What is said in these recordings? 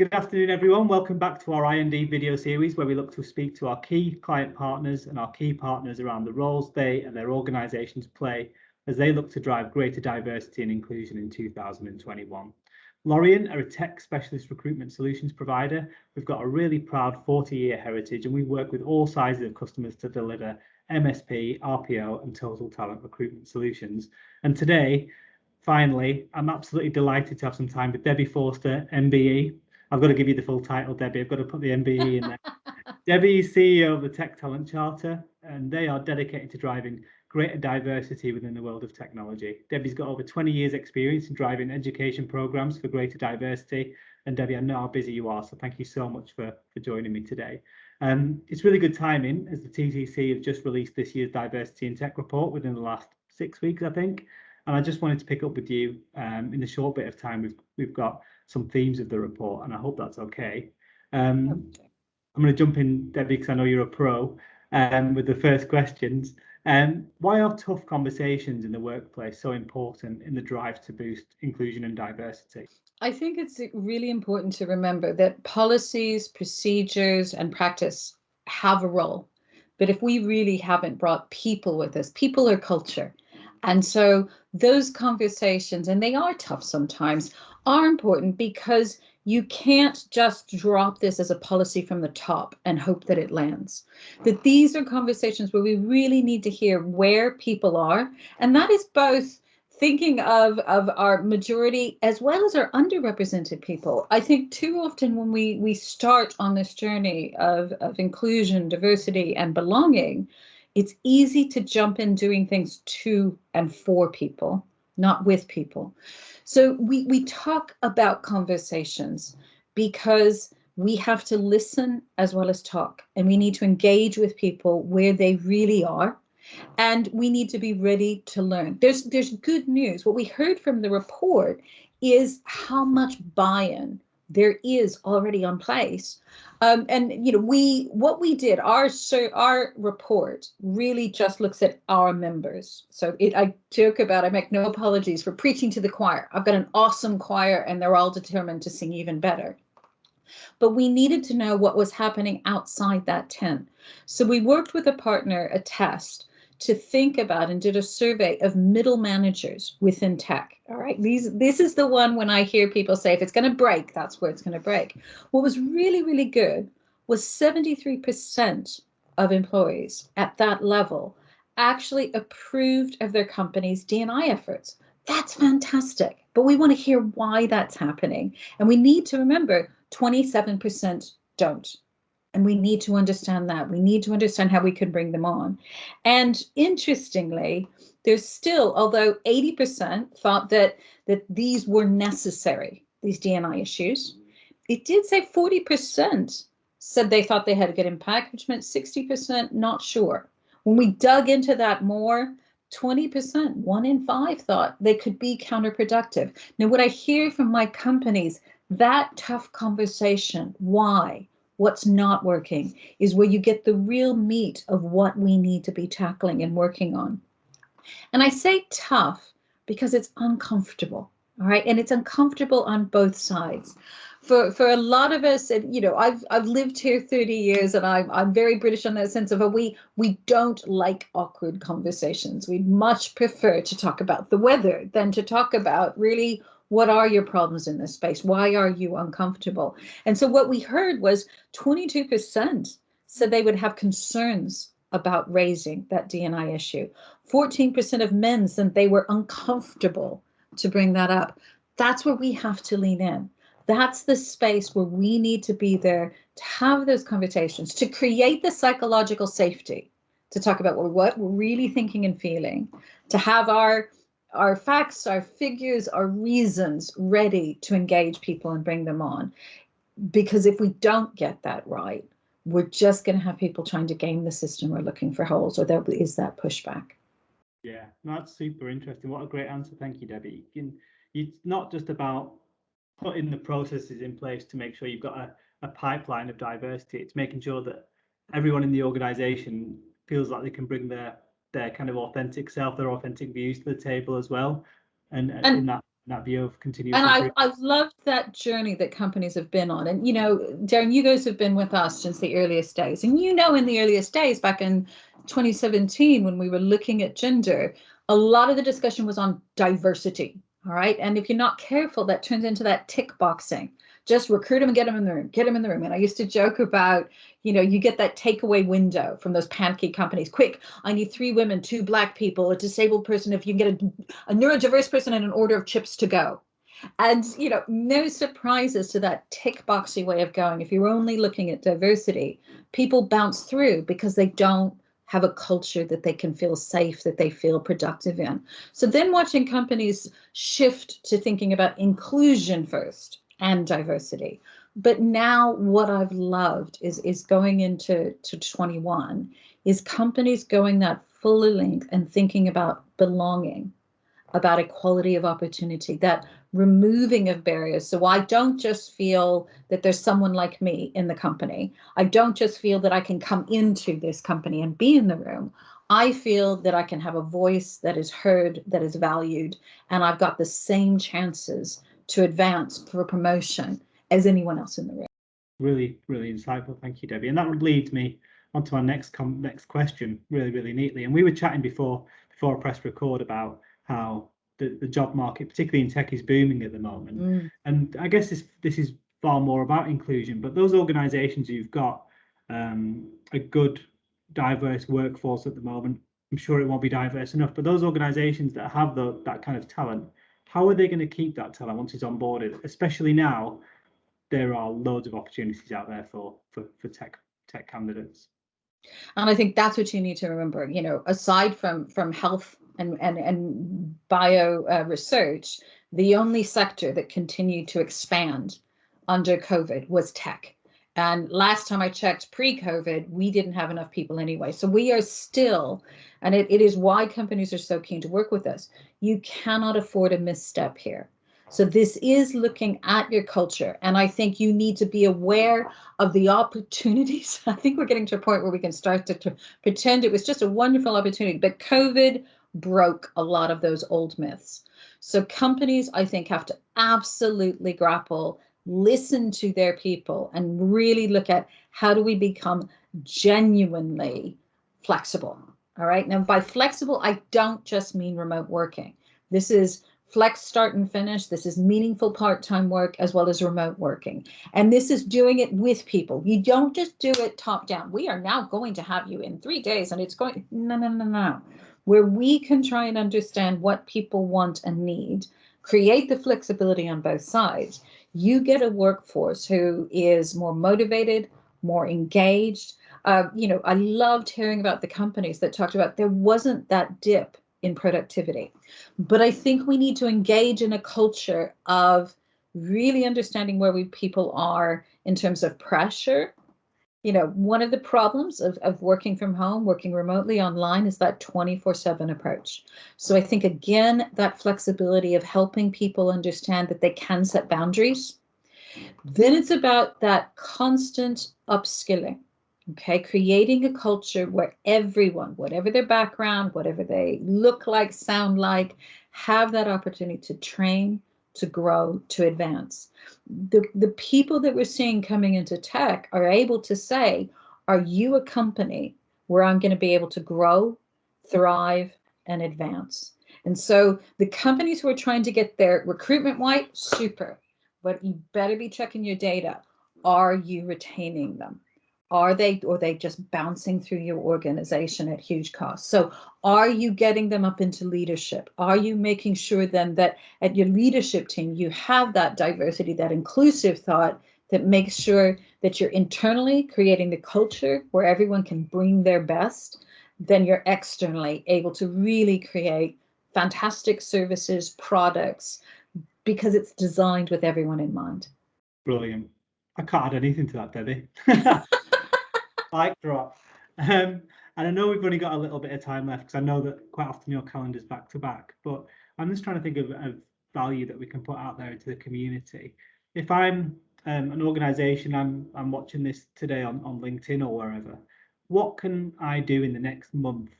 Good afternoon, everyone. Welcome back to our I&D video series where we look to speak to our key client partners and our key partners around the roles they and their organisations play as they look to drive greater diversity and inclusion in 2021. Lorien are a tech specialist recruitment solutions provider. We've got a really proud 40-year heritage and we work with all sizes of customers to deliver MSP, RPO and total talent recruitment solutions. And today, finally, I'm absolutely delighted to have some time with Debbie Forster MBE. I've got to give you the full title, Debbie. I've got to put the MBE in there. Debbie is CEO of the Tech Talent Charter, and they are dedicated to driving greater diversity within the world of technology. Debbie's got over 20 years experience in driving education programs for greater diversity. And Debbie, I know how busy you are, so thank you so much for joining me today. It's really good timing as the TCC have just released this year's Diversity in Tech report within the last 6 weeks, I think. And I just wanted to pick up with you in the short bit of time we've got some themes of the report, and I hope that's okay. I'm going to jump in, Debbie, because I know you're a pro, with the first questions. Why are tough conversations in the workplace so important in the drive to boost inclusion and diversity? I think it's really important to remember that policies, procedures, and practice have a role. But if we really haven't brought people with us, people are culture. And so those conversations, and they are tough sometimes, are important because you can't just drop this as a policy from the top and hope that it lands. That these are conversations where we really need to hear where people are. And that is both thinking of our majority as well as our underrepresented people. I think too often when we start on this journey of inclusion, diversity, and belonging, it's easy to jump in doing things to and for people, not with people. So we talk about conversations because we have to listen as well as talk, and we need to engage with people where they really are. And we need to be ready to learn. There's good news. What we heard from the report is how much buy-in there is already on place. And you know, what we did, our report really just looks at our members. So I joke about, I make no apologies for preaching to the choir. I've got an awesome choir and they're all determined to sing even better. But we needed to know what was happening outside that tent. So we worked with a partner, a test, to think about and did a survey of middle managers within tech. All right, this is the one when I hear people say, if it's going to break, that's where it's going to break. What was really, really good was 73% of employees at that level actually approved of their company's D&I efforts. That's fantastic. But we want to hear why that's happening. And we need to remember 27% don't. And we need to understand that. We need to understand how we can bring them on. And interestingly, there's still, although 80% thought that these were necessary, these D&I issues, it did say 40% said they thought they had a good impact, which meant 60% not sure. When we dug into that more, 20%, 1 in 5 thought they could be counterproductive. Now, what I hear from my companies, that tough conversation, why? What's not working is where you get the real meat of what we need to be tackling and working on. And I say tough because it's uncomfortable, all right? And it's uncomfortable on both sides. For a lot of us, and you know, I've lived here 30 years and I'm very British in that sense of we don't like awkward conversations. We'd much prefer to talk about the weather than to talk about really what are your problems in this space? Why are you uncomfortable? And so what we heard was 22% said they would have concerns about raising that D&I issue. 14% of men said they were uncomfortable to bring that up. That's where we have to lean in. That's the space where we need to be there to have those conversations, to create the psychological safety, to talk about what we're really thinking and feeling, to have our facts, our figures, our reasons ready to engage people and bring them on. Because if we don't get that right, we're just going to have people trying to game the system or looking for holes, or there is that pushback. Yeah, that's super interesting. What a great answer. Thank you, Debbie. It's not just about putting the processes in place to make sure you've got a pipeline of diversity. It's making sure that everyone in the organization feels like they can bring their kind of authentic self, their authentic views to the table as well. And in that that view of continuous And improvement. I've loved that journey that companies have been on. And, you know, Darren, you guys have been with us since the earliest days. And, you know, in the earliest days, back in 2017, when we were looking at gender, a lot of the discussion was on diversity. All right. And if you're not careful, that turns into that tick boxing. Just recruit them and get them in the room, get them in the room. And I used to joke about, you know, you get that takeaway window from those pancake companies. Quick, I need 3 women, 2 Black people, a disabled person. If you can get a neurodiverse person and an order of chips to go. And, you know, no surprises to that tick boxy way of going. If you're only looking at diversity, people bounce through because they don't have a culture that they can feel safe, that they feel productive in. So then watching companies shift to thinking about inclusion first and diversity. But now what I've loved is going into 21 is companies going that fuller length and thinking about belonging, about equality of opportunity, that removing of barriers. So I don't just feel that there's someone like me in the company. I don't just feel that I can come into this company and be in the room. I feel that I can have a voice that is heard, that is valued, and I've got the same chances to advance for a promotion as anyone else in the room. Really, really insightful. Thank you, Debbie. And that leads me onto our next question really, really neatly. And we were chatting before I pressed record about how the job market, particularly in tech, is booming at the moment. And I guess this is far more about inclusion, but those organizations who've got a good, diverse workforce at the moment, I'm sure it won't be diverse enough, but those organizations that have that kind of talent, how are they going to keep that talent once it's onboarded, especially now there are loads of opportunities out there for tech candidates? And I think that's what you need to remember, you know, aside from health and bio research, the only sector that continued to expand under COVID was tech. And last time I checked pre-COVID, we didn't have enough people anyway. So we are still, and it is why companies are so keen to work with us. You cannot afford a misstep here. So this is looking at your culture. And I think you need to be aware of the opportunities. I think we're getting to a point where we can start to pretend it was just a wonderful opportunity, but COVID broke a lot of those old myths. So companies, I think, have to absolutely grapple, listen to their people, and really look at how do we become genuinely flexible. All right. Now, by flexible, I don't just mean remote working. This is flex start and finish. This is meaningful part-time work as well as remote working. And this is doing it with people. You don't just do it top down. We are now going to have you in 3 days and it's going, no. Where we can try and understand what people want and need, create the flexibility on both sides, you get a workforce who is more motivated, more engaged. You know, I loved hearing about the companies that talked about there wasn't that dip in productivity. But I think we need to engage in a culture of really understanding where people are in terms of pressure. You know, one of the problems of working from home, working remotely online is that 24/7 approach. So I think, again, that flexibility of helping people understand that they can set boundaries. Then it's about that constant upskilling. Okay, creating a culture where everyone, whatever their background, whatever they look like, sound like, have that opportunity to train, to grow, to advance. The people that we're seeing coming into tech are able to say, are you a company where I'm going to be able to grow, thrive, and advance? And so the companies who are trying to get their recruitment white, super, but you better be checking your data. Are you retaining them? Are they just bouncing through your organization at huge cost? So are you getting them up into leadership? Are you making sure then that at your leadership team, you have that diversity, that inclusive thought that makes sure that you're internally creating the culture where everyone can bring their best, then you're externally able to really create fantastic services, products, because it's designed with everyone in mind. Brilliant. I can't add anything to that, Debbie. Mic drop. And I know we've only got a little bit of time left because I know that quite often your calendar's back to back, but I'm just trying to think of value that we can put out there into the community. If I'm an organization, I'm watching this today on LinkedIn or wherever, what can I do in the next month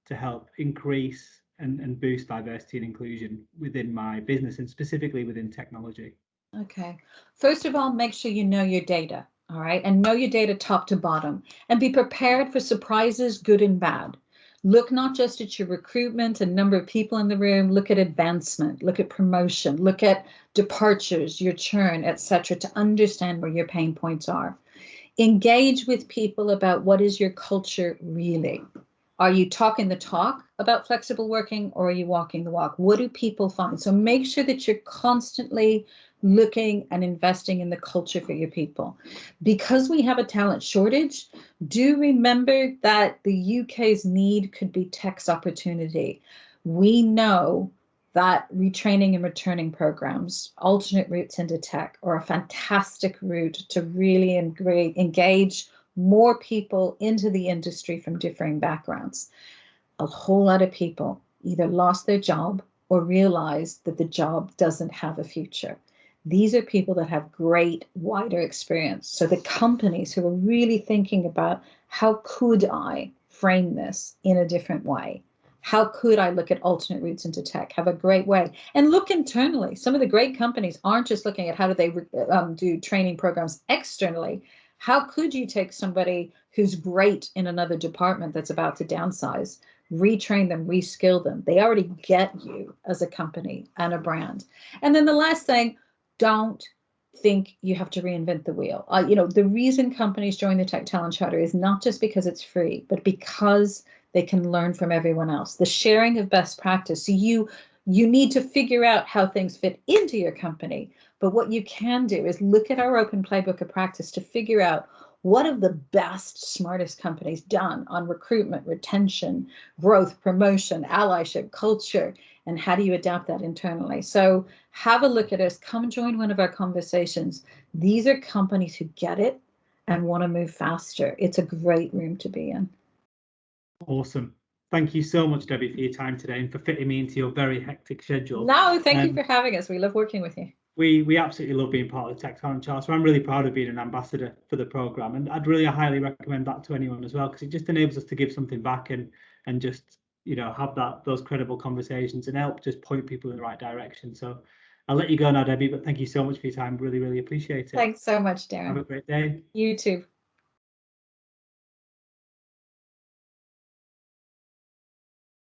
to help increase and boost diversity and inclusion within my business and specifically within technology? Okay. First of all, make sure you know your data, all right? And know your data top to bottom and be prepared for surprises, good and bad. Look not just at your recruitment and number of people in the room, look at advancement, look at promotion, look at departures, your churn, etc., to understand where your pain points are. Engage with people about what is your culture really. Are you talking the talk about flexible working or are you walking the walk? What do people find? So make sure that you're constantly looking and investing in the culture for your people. Because we have a talent shortage, do remember that the UK's need could be tech's opportunity. We know that retraining and returning programs, alternate routes into tech, are a fantastic route to really engage more people into the industry from differing backgrounds. A whole lot of people either lost their job or realized that the job doesn't have a future. These are people that have great wider experience. So the companies who are really thinking about how could I frame this in a different way? How could I look at alternate routes into tech? Have a great way and look internally. Some of the great companies aren't just looking at how do they do training programs externally. How could you take somebody who's great in another department that's about to downsize, retrain them, reskill them? They already get you as a company and a brand. And then the last thing, don't think you have to reinvent the wheel. The reason companies join the Tech Talent Charter is not just because it's free, but because they can learn from everyone else. The sharing of best practice. So you need to figure out how things fit into your company. But what you can do is look at our open playbook of practice to figure out what have the best, smartest companies done on recruitment, retention, growth, promotion, allyship, culture, and how do you adapt that internally? So have a look at us. Come join one of our conversations. These are companies who get it and want to move faster. It's a great room to be in. Awesome. Thank you so much, Debbie, for your time today and for fitting me into your very hectic schedule. No, thank you for having us. We love working with you. We absolutely love being part of the Tech Talent Charter. So I'm really proud of being an ambassador for the programme, and I'd really highly recommend that to anyone as well, because it just enables us to give something back and just have those credible conversations and help just point people in the right direction. So I'll let you go now, Debbie, but thank you so much for your time. Really, really appreciate it. Thanks so much, Darren. Have a great day. You too.